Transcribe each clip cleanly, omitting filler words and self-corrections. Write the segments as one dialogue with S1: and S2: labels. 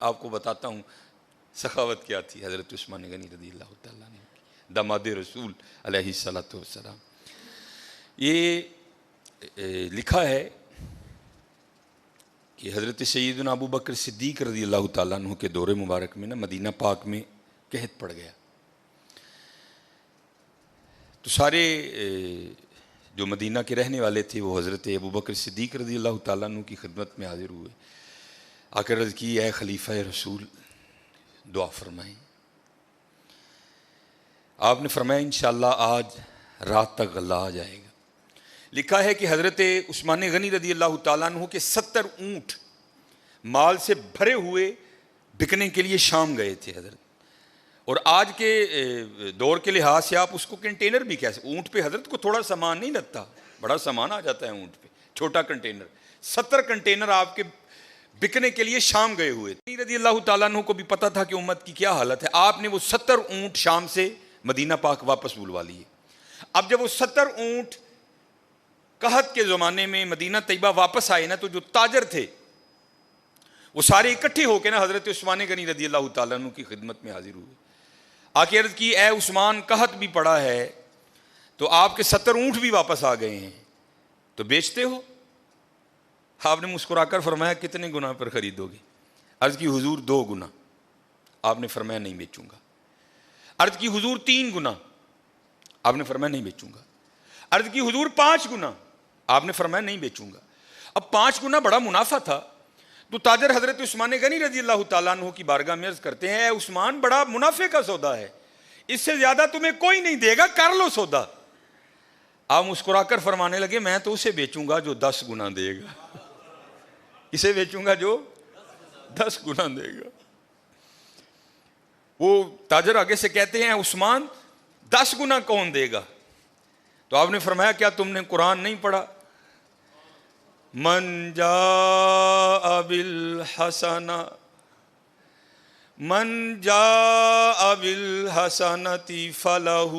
S1: آپ کو بتاتا ہوں سخاوت کیا تھی حضرت عثمان غنی رضی اللہ تعالیٰ عنہ کی، داماد رسول علیہ الصلوۃ والسلام۔ یہ لکھا ہے کہ حضرت سیدنا ابو بکر صدیق رضی اللہ تعالیٰ عنہ کے دور مبارک میں مدینہ پاک میں قحط پڑ گیا، تو سارے جو مدینہ کے رہنے والے تھے وہ حضرت ابو بکر صدیق رضی اللہ تعالیٰ عنہ کی خدمت میں حاضر ہوئے، آ کر عرض کی اے خلیفہ رسول دعا فرمائیں۔ آپ نے فرمایا انشاءاللہ آج رات تک غلہ آ جائے گا۔ لکھا ہے کہ حضرت عثمان غنی رضی اللہ تعالیٰ عنہ کے 70 اونٹ مال سے بھرے ہوئے بکنے کے لیے شام گئے تھے حضرت، اور آج کے دور کے لحاظ سے آپ اس کو کنٹینر بھی کہہ سکتے، اونٹ پہ حضرت کو تھوڑا سامان نہیں لگتا، بڑا سامان آ جاتا ہے اونٹ پہ، چھوٹا کنٹینر، 70 کنٹینر آپ کے بکنے کے لیے شام گئے ہوئے تھے۔ رضی اللہ تعالیٰ عنہ کو بھی پتا تھا کہ امت کی کیا حالت ہے، آپ نے وہ 70 اونٹ شام سے مدینہ پاک واپس بلوا لیے۔ اب جب وہ 70 اونٹ قحط کے زمانے میں مدینہ طیبہ واپس آئے نا، تو جو تاجر تھے وہ سارے اکٹھے ہو کے نا حضرت عثمان غنی رضی اللہ تعالیٰ عنہ کی خدمت میں حاضر ہوئے، آ کے عرض کی اے عثمان قحط بھی پڑا ہے تو آپ کے 70 اونٹ بھی واپس آ گئے ہیں، تو بیچتے ہو؟ آپ نے مسکرا کر فرمایا کتنے گنا پر خریدو گے؟ عرض کی حضور 2 گنا۔ آپ نے فرمایا نہیں بیچوں گا۔ عرض کی حضور 3 گنا۔ آپ نے فرمایا نہیں بیچوں گا۔ عرض کی حضور 5 گنا۔ آپ نے فرمایا نہیں بیچوں گا۔ اب 5 گنا بڑا منافع تھا، تو تاجر حضرت عثمان غنی رضی اللہ تعالیٰ عنہ کی بارگاہ میں عرض کرتے ہیں اے عثمان بڑا منافع کا سودا ہے، اس سے زیادہ تمہیں کوئی نہیں دے گا، کر لو سودا۔ آپ مسکرا کر فرمانے لگے میں تو اسے بیچوں گا جو 10 گنا دے گا، اسے بیچوں گا جو 10 گنا دے گا۔ وہ تاجر آگے سے کہتے ہیں عثمان 10 گنا کون دے گا؟ تو آپ نے فرمایا کیا تم نے قرآن نہیں پڑھا؟ من جاء بالحسنہ فلہ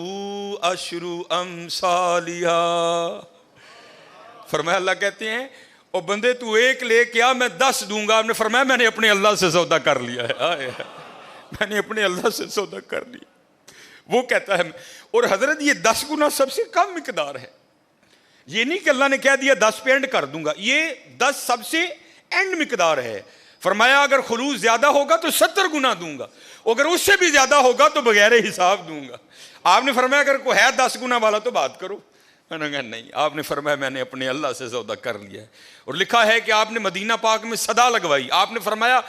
S1: عشر امثالہا۔ فرمایا اللہ کہتے ہیں او بندے تو 1 لے کیا میں 10 دوں گا۔ آپ نے فرمایا میں نے اپنے اللہ سے سودا کر لیا ہے، میں نے اپنے اللہ سے سودا کر لیا۔ وہ کہتا ہے، اور حضرت یہ 10 گنا سب سے کم مقدار ہے، یہ نہیں کہ اللہ نے کہہ دیا 10 پہ اینڈ کر دوں گا، یہ 10 سب سے اینڈ مقدار ہے۔ فرمایا اگر خلوص زیادہ ہوگا تو 70 گنا دوں گا، اگر اس سے بھی زیادہ ہوگا تو بغیر حساب دوں گا۔ آپ نے فرمایا اگر کوئی ہے 10 گنا والا تو بات کرو، میں نے کہا نہیں۔ آپ نے فرمایا میں نے اپنے اللہ سے سودا کر لیا ہے۔ اور لکھا ہے کہ آپ نے مدینہ پاک میں صدا لگوائی، آپ نے فرمایا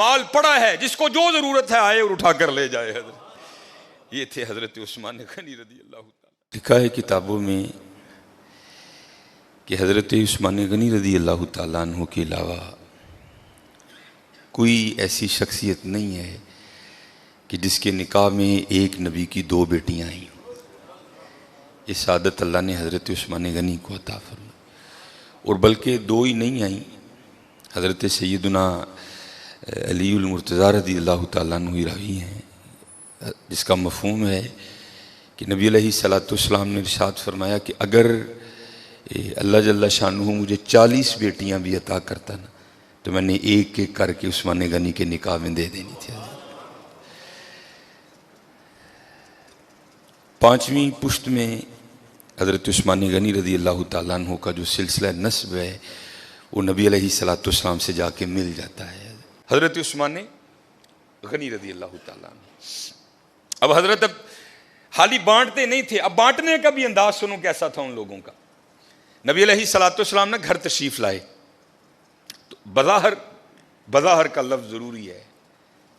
S1: مال پڑا ہے، جس کو جو ضرورت ہے آئے اور اٹھا کر لے جائے۔ حضرت یہ تھے حضرت عثمان غنی رضی اللہ تعالیٰ۔ لکھا ہے کتابوں میں کہ حضرت عثمان غنی رضی اللہ تعالیٰ عنہ کے علاوہ کوئی ایسی شخصیت نہیں ہے کہ جس کے نکاح میں ایک نبی کی 2 بیٹیاں آئیں۔ یہ سعادت اللہ نے حضرت عثمان غنی کو عطا فرمائی، اور بلکہ 2 ہی نہیں آئیں، حضرت سیدنا علی المرتضیٰ رضی اللہ تعالیٰ عنہ راوی ہیں، جس کا مفہوم ہے کہ نبی علیہ الصلوۃ والسلام نے ارشاد فرمایا کہ اگر اللہ جل شانہ مجھے 40 بیٹیاں بھی عطا کرتا نا تو میں نے ایک ایک کر کے عثمان غنی کے نکاح میں دے دینی تھی۔ 5ویں پشت میں حضرت عثمان غنی رضی اللہ تعالیٰ عنہ کا جو سلسلہ نسب ہے وہ نبی علیہ الصلوۃ والسلام سے جا کے مل جاتا ہے۔ حضرت عثمان غنی رضی اللہ تعالیٰ عنہ اب حضرت حالی بانٹتے نہیں تھے، اب بانٹنے کا بھی انداز سنو کیسا تھا ان لوگوں کا۔ نبی علیہ الصلوۃ والسلام نے گھر تشریف لائے، تو بظاہر کا لفظ ضروری ہے،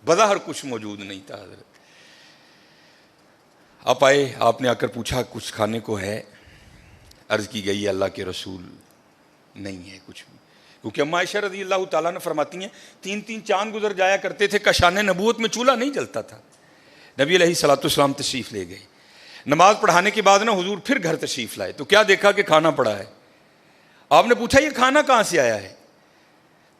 S1: بظاہر کچھ موجود نہیں تھا۔ حضرت آپ آئے، آپ نے آ کر پوچھا کچھ کھانے کو ہے؟ عرض کی گئی اللہ کے رسول نہیں ہے کچھ بھی، کیونکہ اما عائشہ رضی اللہ تعالیٰ نے فرماتی ہیں 3 چاند گزر جایا کرتے تھے، کشان نبوت میں چولہا نہیں جلتا تھا۔ نبی علیہ الصلوۃ والسلام تشریف لے گئے، نماز پڑھانے کے بعد نا حضور پھر گھر تشریف لائے، تو کیا دیکھا کہ کھانا پڑا ہے۔ آپ نے پوچھا یہ کھانا کہاں سے آیا ہے؟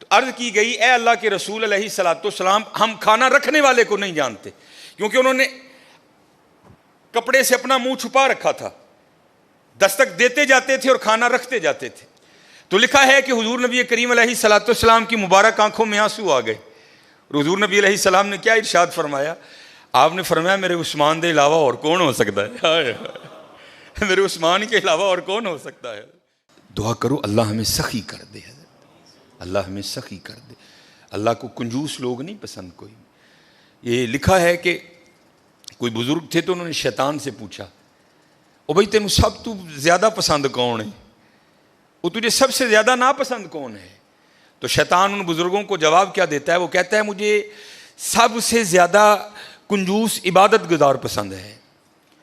S1: تو عرض کی گئی اے اللہ کے رسول علیہ الصلوۃ والسلام ہم کھانا رکھنے والے کو نہیں جانتے، کیونکہ انہوں نے کپڑے سے اپنا منہ چھپا رکھا تھا، دستک دیتے جاتے تھے اور کھانا رکھتے جاتے تھے۔ تو لکھا ہے کہ حضور نبی کریم علیہ الصلوۃ والسلام کی مبارک آنکھوں میں آنسو آ گئے، حضور نبی علیہ السلام نے کیا ارشاد فرمایا؟ آپ نے فرمایا میرے عثمان دے علاوہ اور کون ہو سکتا ہے؟ ہائے ہائے، میرے عثمان کے علاوہ اور کون ہو سکتا ہے؟ دعا کرو اللہ ہمیں سخی کر دے، اللہ ہمیں سخی کر دے۔ اللہ کو کنجوس لوگ نہیں پسند کوئی۔ یہ لکھا ہے کہ کوئی بزرگ تھے تو انہوں نے شیطان سے پوچھا، او بھائی تینوں سب تو زیادہ پسند کون ہے؟ وہ تجھے سب سے زیادہ ناپسند کون ہے؟ تو شیطان ان بزرگوں کو جواب کیا دیتا ہے؟ وہ کہتا ہے مجھے سب سے زیادہ کنجوس عبادت گزار پسند ہے،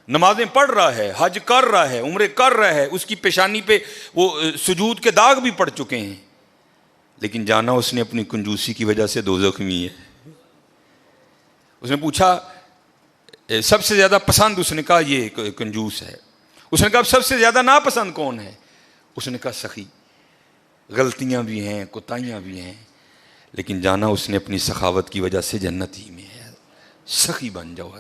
S1: نمازیں پڑھ رہا ہے، حج کر رہا ہے، عمرے کر رہا ہے، اس کی پیشانی پہ وہ سجود کے داغ بھی پڑ چکے ہیں، لیکن جانا اس نے اپنی کنجوسی کی وجہ سے دوزخ میں ہے۔ اس نے پوچھا سب سے زیادہ پسند، اس نے کہا یہ کنجوس ہے۔ اس نے کہا سب سے زیادہ ناپسند کون ہے؟ اس نے کہا سخی۔ غلطیاں بھی ہیں، کوتاہیاں بھی ہیں، لیکن جانا اس نے اپنی سخاوت کی وجہ سے جنت ہی میں ہے۔ سخی بن جاؤ۔